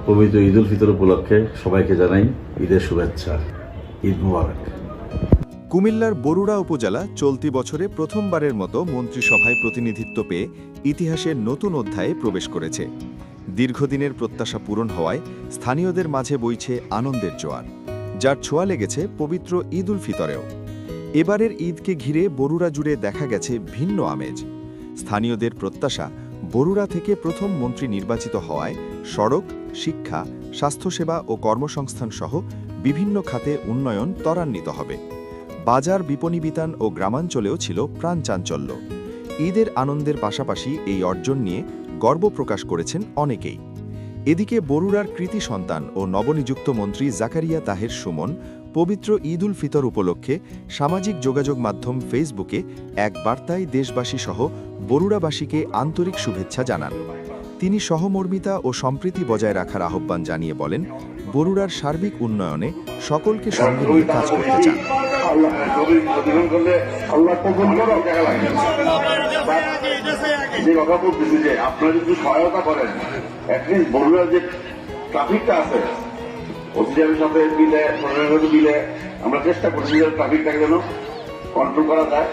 পবিত্র ঈদ উল ফিতর উপলক্ষে সবাইকে জানাই ঈদের শুভেচ্ছা। ঈদ মুবারক। কুমিল্লার বরুড়া উপজেলা চলতি বছরে প্রথমবারের মতো মন্ত্রিসভায় প্রতিনিধিত্ব পেয়ে ইতিহাসের নতুন অধ্যায়ে প্রবেশ করেছে। দীর্ঘদিনের প্রত্যাশা পূরণ হওয়ায় স্থানীয়দের মাঝে বইছে আনন্দের জোয়ার, যার ছোঁয়া লেগেছে পবিত্র ঈদ উল ফিতরেও। এবারের ঈদকে ঘিরে বরুড়া জুড়ে দেখা গেছে ভিন্ন আমেজ। স্থানীয়দের প্রত্যাশা, বরুড়া থেকে প্রথম মন্ত্রী নির্বাচিত হওয়ায় সড়ক, শিক্ষা, স্বাস্থ্যসেবা ও কর্মসংস্থান সহ বিভিন্ন খাতে উন্নয়ন ত্বরান্বিত হবে। বাজার, বিপণিবিতান ও গ্রামাঞ্চলেও ছিল প্রাণচাঞ্চল্য। ঈদের আনন্দের পাশাপাশি এই অর্জন নিয়ে গর্ব প্রকাশ করেছেন অনেকেই। এদিকে বরুড়ার কৃতি সন্তান ও নবনিযুক্ত মন্ত্রী জাকারিয়া তাহের সুমন পবিত্র ঈদ উল ফিতর উপলক্ষে সামাজিক যোগাযোগ মাধ্যম ফেসবুকে এক বার্তায় দেশবাসী সহ বরুড়াবাসীকে আন্তরিক শুভেচ্ছা জানান। তিনি সহমর্মিতা ও সম্প্রীতি বজায় রাখার আহ্বান জানিয়ে বলেন, বরুড়ার সার্বিক উন্নয়নে সকলকে সঙ্গে নিয়ে কাজ করতে চান। আপনারা যদি সহায়তা করেন, বরুড়ার যে ট্রাফিকটা আছে অফিসারের সাথে মিলে আমরা চেষ্টা করছি ট্রাফিকটাকে যেন কন্ট্রোল করা যায়।